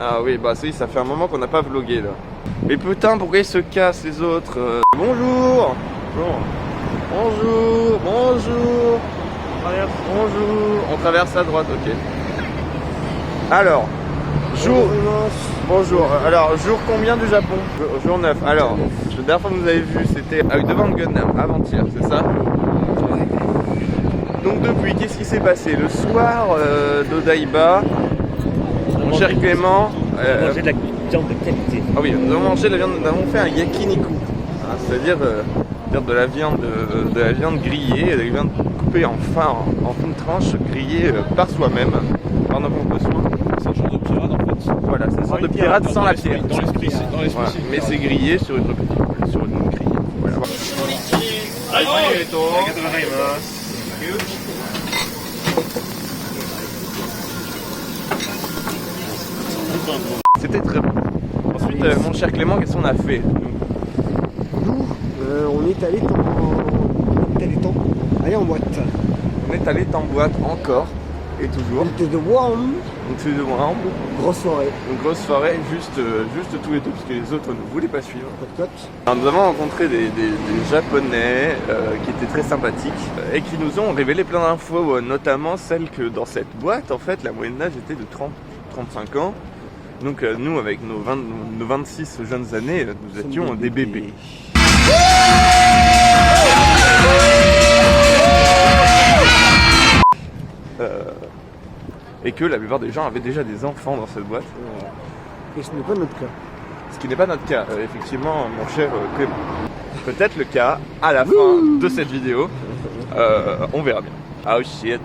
Ah oui, bah ça fait un moment qu'on n'a pas vlogué là. Mais putain, pourquoi ils se cassent les autres Bonjour. Bonjour. Bonjour. Bonjour. On traverse à droite, ok. Alors, jour... Bonjour. Alors, jour combien du Japon? Jour 9. Alors, la dernière fois que vous avez vu, c'était devant le Gundam, avant-hier, c'est ça? Donc depuis, qu'est-ce qui s'est passé? Le soir d'Odaiba, mon cher Clément... On a mangé de la viande de qualité. Ah oui, nous avons mangé de la viande, nous avons fait un yakiniku. Hein, c'est-à-dire de la viande grillée, de la viande coupée en fines tranches, grillée par soi-même, par nos propres soins. C'est un genre de pirate en fait. Voilà, c'est une sorte de pirate sans la pierre. Dans l'esprit, Voilà. Mais c'est grillé sur une grille. Voilà. C'était très bon. Ensuite, mon cher Clément, qu'est-ce qu'on a fait? Nous, on est allé en boîte. On est allé en boîte encore et toujours. Into the warm. Into the warm. Grosse soirée. Une grosse soirée, juste tous les deux, parce que les autres ne voulaient pas suivre. Cote. Alors, nous avons rencontré des Japonais qui étaient très sympathiques et qui nous ont révélé plein d'infos, notamment celle que dans cette boîte, en fait, la moyenne d'âge était de 30-35 ans. Donc nous, avec nos 26 jeunes années, nous étions des bébés. Et que la plupart des gens avaient déjà des enfants dans cette boîte. Et ce n'est pas notre cas. Ce qui n'est pas notre cas, effectivement, mon cher Clément. Peut-être le cas à la fin de cette vidéo. On verra bien. Oh shit.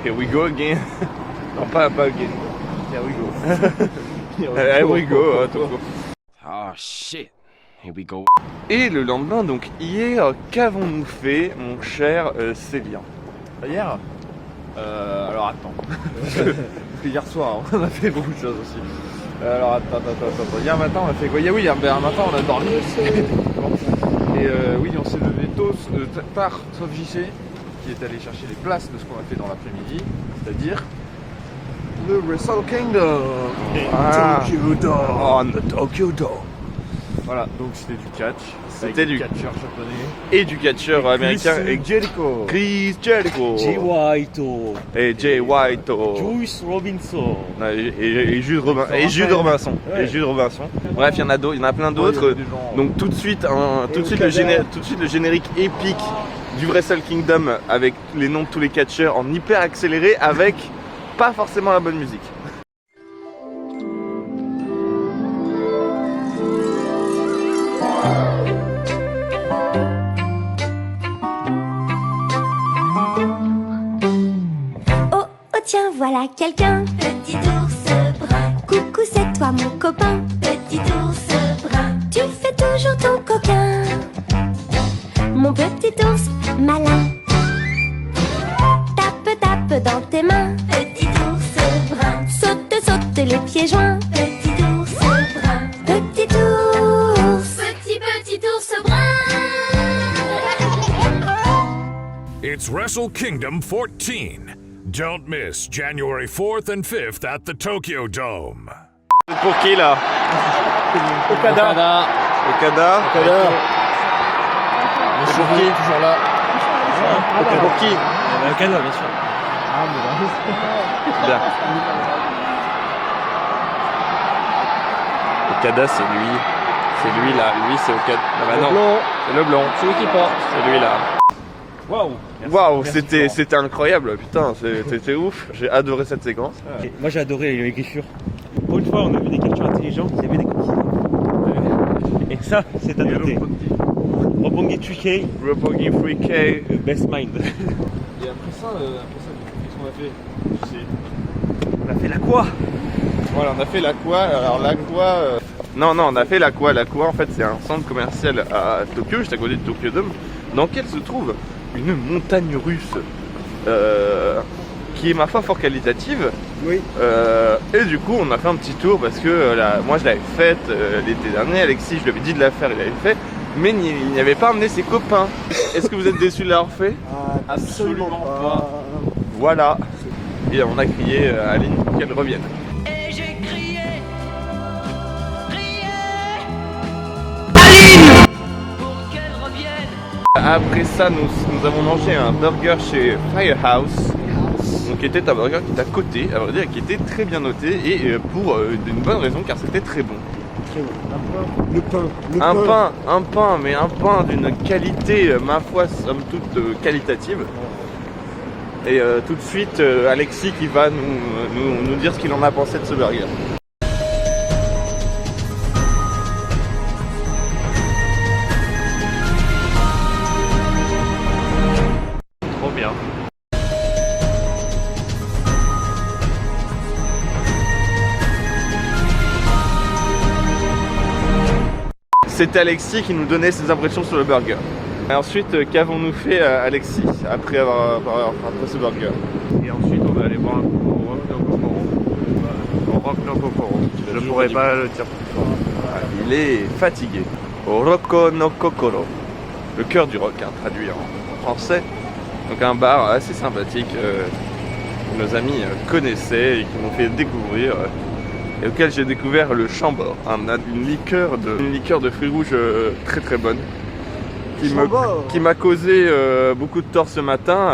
Here we go again. Non, pas again. Here we go. Here we go. Oh shit. Here we go. Et le lendemain, donc hier, qu'avons-nous fait, mon cher Célien? Hier alors attends. Parce que hier soir, on a fait beaucoup de choses aussi. Alors attends. Hier matin, on a fait quoi? Oui, hier matin, on a dormi. Et oui, on s'est levé tard, sauf JC, qui est allé chercher les places de ce qu'on a fait dans l'après-midi, c'est-à-dire le Wrestle Kingdom. Tokyo Dome. On the Tokyo Dome. Voilà, donc c'était du catch. C'était du catcheur japonais. Et du catcheur américain. Chris Jericho. Chris Jericho. Jay White. Et Jay White. Juice Robinson. Et Jude Robinson. Et Jude Robinson. Ouais. Et Jude Robinson. Bref, il y en a d'autres, il y en a plein d'autres. Donc tout de suite le générique épique du Wrestle Kingdom avec les noms de tous les catcheurs en hyper accéléré avec pas forcément la bonne musique. Tiens, voilà quelqu'un. Petit ours brun. Coucou, c'est toi mon copain. Petit ours brun. Tu fais toujours ton coquin. Mon petit ours malin. Tape dans tes mains. Petit ours brun. Saute les pieds joints. Petit ours brun. Petit ours. Petit ours brun. It's Wrestle Kingdom 14. Don't miss January 4th and 5th at the Tokyo Dome. Pour qui là? Okada. Le choqué, toujours là. Pour qui? Okada, bien sûr. Bien. Okada, c'est lui. C'est lui là. Lui, c'est Okada. Ah bah non. C'est le blond. C'est lui qui porte. C'est lui là. Waouh. Waouh, c'était incroyable. Putain, c'était ouf. J'ai adoré cette séquence. Et moi j'ai adoré les griffures. Pour une fois, on a vu des catcheurs intelligents qui avaient des cookies. Et ça, c'est à noter. Roppongi 3K. Roppongi 3K. Best Mind. Et après ça, qu'est-ce qu'on a fait? On a fait l'aqua. Voilà, on a fait l'aqua. Alors l'aqua... Non, on a fait l'aqua. L'aqua, en fait, c'est un centre commercial à Tokyo, juste à côté de Tokyo Dome, dans lequel se trouve une montagne russe qui est ma foi fort qualitative. Oui. Et du coup on a fait un petit tour parce que moi je l'avais faite l'été dernier, Alexis je lui avais dit de la faire, il l'avait fait, mais il n'y avait pas amené ses copains. Est-ce que vous êtes déçus de l'avoir fait? Absolument pas. Voilà. Et on a crié à Aline pour qu'elle revienne. Et j'ai crié Après ça, nous avons mangé un burger chez Firehouse. Donc qui était un burger qui est à côté, à vrai dire, qui était très bien noté et pour une bonne raison car c'était très bon. Très bon. Le pain. Mais un pain d'une qualité, ma foi, somme toute qualitative. Et tout de suite, Alexis qui va nous dire ce qu'il en a pensé de ce burger. Trop bien. C'était Alexis qui nous donnait ses impressions sur le burger. Et ensuite, qu'avons-nous fait Alexis après ce burger? Et ensuite, on va aller voir un coup au Rock No Kokoro. Au Rock No Kokoro. Je pourrais pas le dire plus fort. Il est fatigué. Rocco no Kokoro. Le cœur du rock, hein, traduit en français. Donc un bar assez sympathique que nos amis connaissaient et qui m'ont fait découvrir. Et auquel j'ai découvert le Chambord, une liqueur de fruits rouges très très bonne. Qui m'a causé beaucoup de tort ce matin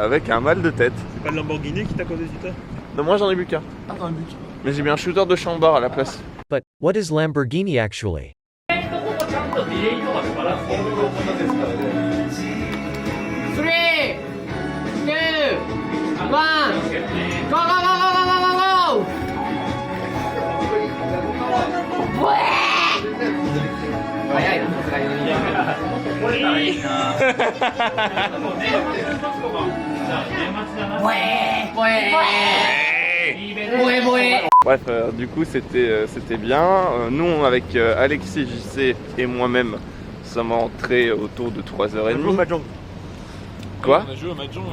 avec un mal de tête. C'est pas le Lamborghini qui t'a causé du tort? Non, moi j'en ai bu qu'un. Mais j'ai mis un shooter de Chambord à la place. But what is Lamborghini actually? 早いな、さすがに。Bref, du coup c'était bien. Nous avec Alexis, JC et moi-même sommes entrés autour de 3h30. Quoi? On a joué au Mahjong.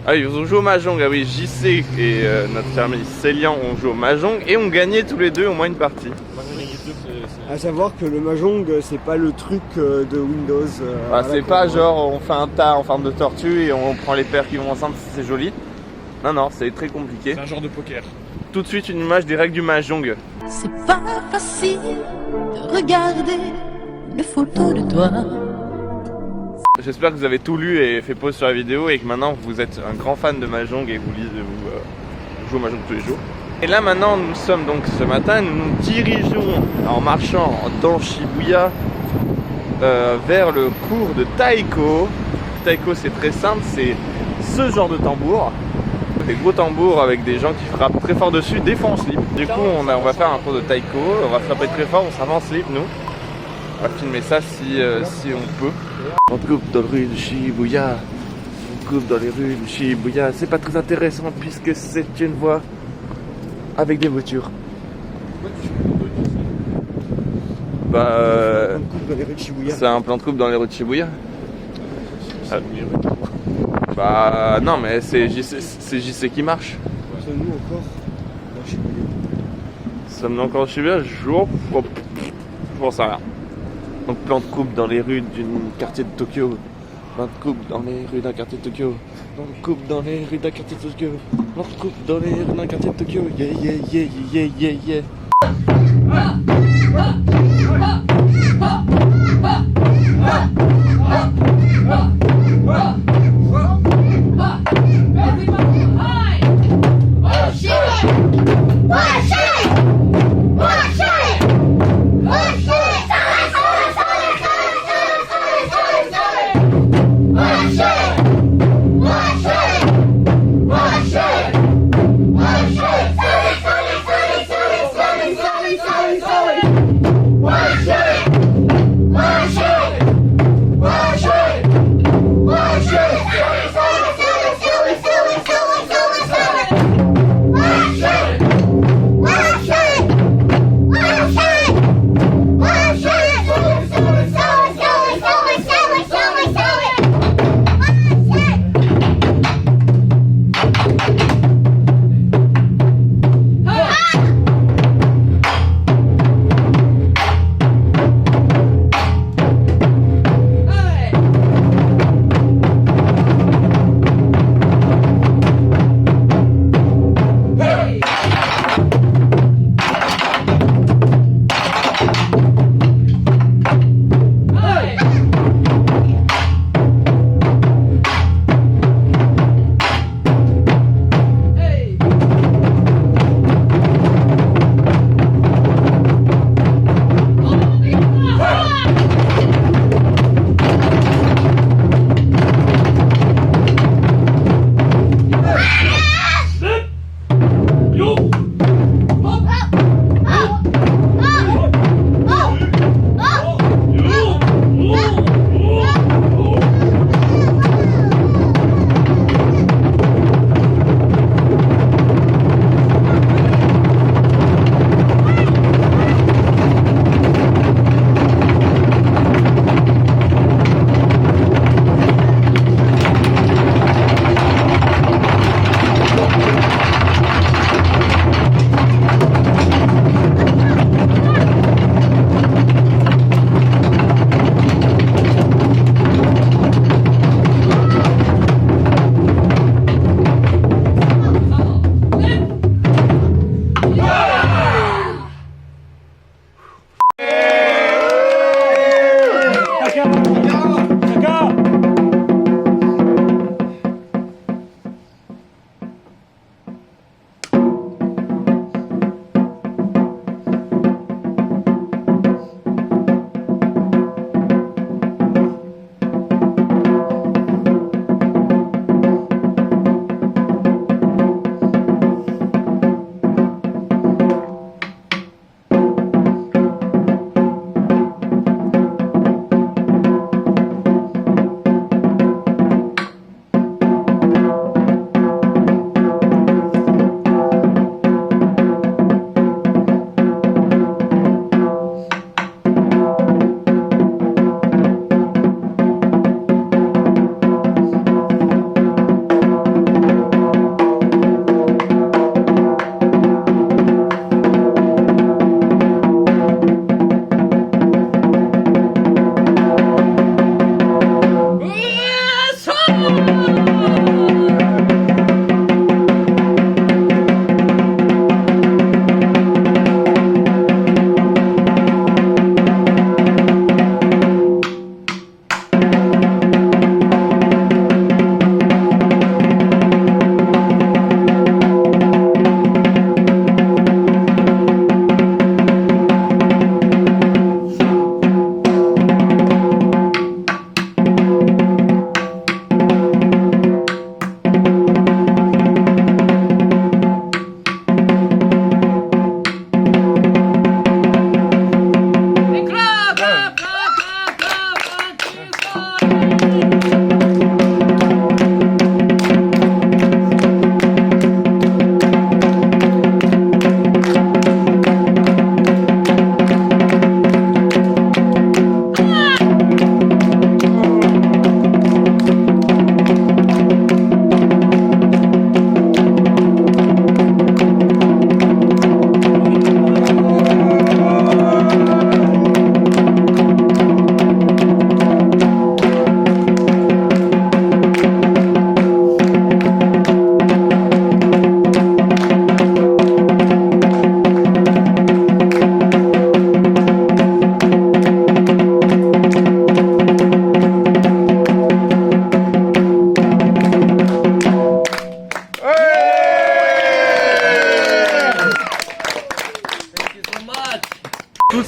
Ah oui, ils ont joué au Mahjong. Ah oui, JC et notre ami Célian ont joué au Mahjong et ont gagné tous les deux au moins une partie. À savoir que le Mahjong, c'est pas le truc de Windows. Ah, c'est pas genre on fait un tas en forme de tortue et on prend les paires qui vont ensemble, c'est joli. Non, non, c'est très compliqué. C'est un genre de poker. Tout de suite une image des règles du Mahjong. C'est pas facile de regarder une photo de toi. J'espère que vous avez tout lu et fait pause sur la vidéo et que maintenant vous êtes un grand fan de Mahjong et vous jouez au Mahjong tous les jours. Et là maintenant nous sommes donc ce matin, nous nous dirigeons en marchant dans Shibuya vers le cours de Taiko. Taiko c'est très simple, c'est ce genre de tambour. Des gros tambours avec des gens qui frappent très fort dessus, des fois en slip. Du coup on va faire un cours de Taiko, on va frapper très fort, on sera en slip nous. On va filmer ça si on peut. On coupe dans les rues de Shibuya. On coupe dans les rues de Shibuya. C'est pas très intéressant puisque c'est une voie avec des voitures. Bah, c'est un plan de coupe dans les rues de Shibuya. Bah non mais c'est JC qui marche. Sommes-nous encore dans Shibuya? Sommes-nous encore dans Shibuya? Je pense à rien. Donc plan de coupe dans les rues d'un quartier de Tokyo. Plan de coupe dans les rues d'un quartier de Tokyo. Plan de coupe dans les rues d'un quartier de Tokyo. Plan de coupe dans les rues d'un quartier de Tokyo. Yeah yeah yeah yeah yeah yeah.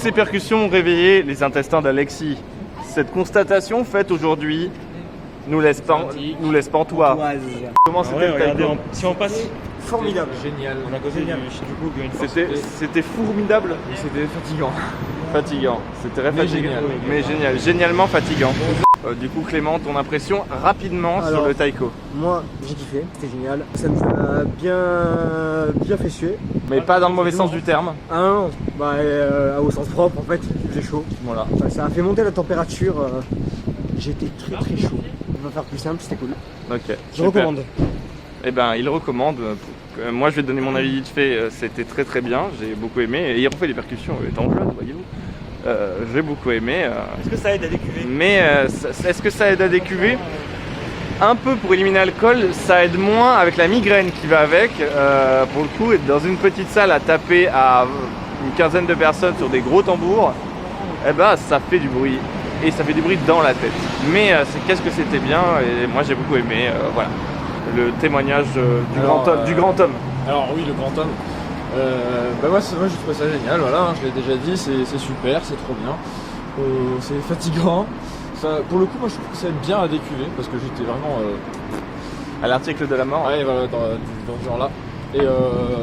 ces percussions ont réveillé les intestins d'Alexis. Cette constatation faite aujourd'hui nous laisse pantois. Comment c'était le regardez, taïko? si on passe, Formidable. Génial. on a causé du coup une fois. C'était formidable. Mais c'était fatigant. Fatigant. C'était très Mais fatigant. génial. Mais génial. Génialement fatigant. Du coup, Clément, ton impression rapidement sur Alors, le taïko. Moi, j'ai kiffé, c'était génial. Ça nous a bien fait suer. Mais pas dans le mauvais sens du terme. Ah non, bah, au sens propre, en fait, il faisait chaud. Voilà. Bah, ça a fait monter la température. J'étais très chaud. On va faire plus simple, c'était cool. Ok. Je super. recommande. Eh ben, il recommande. Moi, je vais te donner mon avis vite fait. C'était très bien. J'ai beaucoup aimé. Et il refait les percussions étant jeune, voyez-vous. J'ai beaucoup aimé. Est-ce que ça aide à décuver? Mais est-ce que ça aide à décuver? Un peu pour éliminer l'alcool, ça aide moins avec la migraine qui va avec. Pour le coup, être dans une petite salle à taper à une quinzaine de personnes sur des gros tambours, eh ben, ça fait du bruit. Et ça fait du bruit dans la tête. Mais qu'est-ce que c'était bien, et moi j'ai beaucoup aimé. Voilà. Le témoignage du grand homme. Alors oui, le grand homme. Bah moi je trouve ça génial, voilà, hein, je l'ai déjà dit, c'est super, c'est trop bien. C'est fatigant. Ça, pour le coup, moi je trouve que ça aide bien à décuver parce que j'étais vraiment À l'article de la mort. ouais, voilà, dans ce genre-là. Et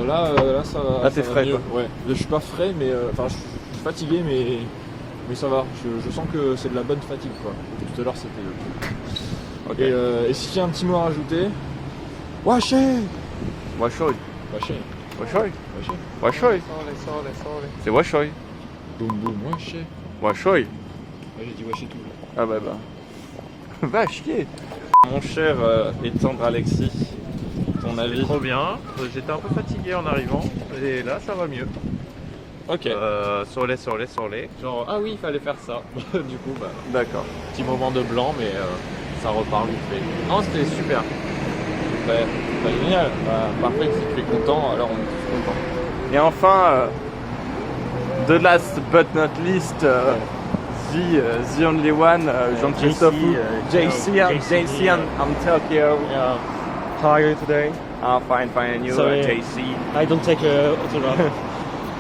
là ça va. Là, t'es ça va frais, mieux. quoi. Ouais, je suis pas frais, mais enfin je suis fatigué, mais ça va. Je sens que c'est de la bonne fatigue, quoi. Tout à l'heure c'était. Ok. Et si j'ai un petit mot à rajouter, washé. Washoy. Washé. Washoy. Washé. Washoy. C'est Washoy. Boum boum, washé. Washoy. Ouais, j'ai dit washé tout. Ah bah. Va chier. Mon cher et tendre Alexis, ton avis? Trop bien. J'étais un peu fatigué en arrivant. Et là, ça va mieux. Ok. Sur les. Genre, ah oui, il fallait faire ça. Du coup, bah, D'accord. petit moment de blanc, mais ça repart vite fait. Non, c'était super. C'était génial. Bah, parfait, si tu es content, alors on est tous contents. Et enfin, the last but not least, the only one, Jean-Christophe. JC and Tokyo. Yeah. How are you today? Ah, fine, and you, Sorry. JC. I don't take autograph.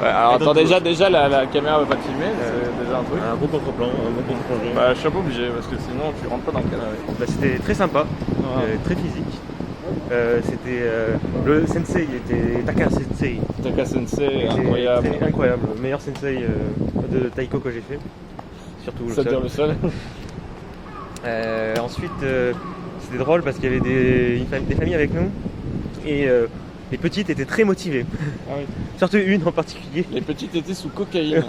Ouais, alors Et attends, donc, déjà la caméra va pas te filmer, c'est déjà un truc. Un beau contre-plan, un beau contre-plongée. Bah, je suis un peu obligé parce que sinon tu rentres pas dans le canal. Bah, c'était très sympa, très physique. Le sensei était Taka Sensei. Taka Sensei, Il était incroyable. incroyable, le meilleur sensei de taiko que j'ai fait. Surtout Ça dure le seul. Ensuite, c'était drôle parce qu'il y avait des familles avec nous et les petites étaient très motivées. Ah oui. Surtout une en particulier. Les petites étaient sous cocaïne.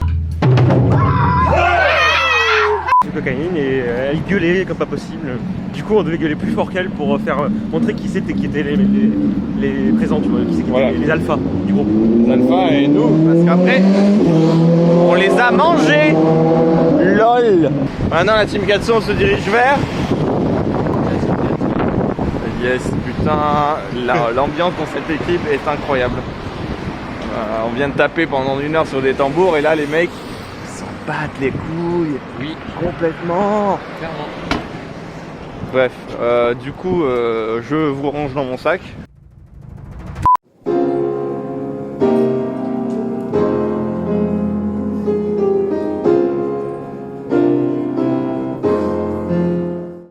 Sous cocaïne et elle gueulait comme pas possible. Du coup, on devait gueuler plus fort qu'elle pour faire montrer qui étaient les présents, tu vois, qui étaient Voilà. les alphas du groupe. Alpha et nous, parce qu'après, on les a mangés. LOL. Maintenant, la team Gatsu, on se dirige vers. Yes, putain, l'ambiance dans cette équipe est incroyable. On vient de taper pendant 1 heure sur des tambours et là, les mecs s'en battent les couilles. Oui, Complètement. clairement. Bref, du coup, je vous range dans mon sac.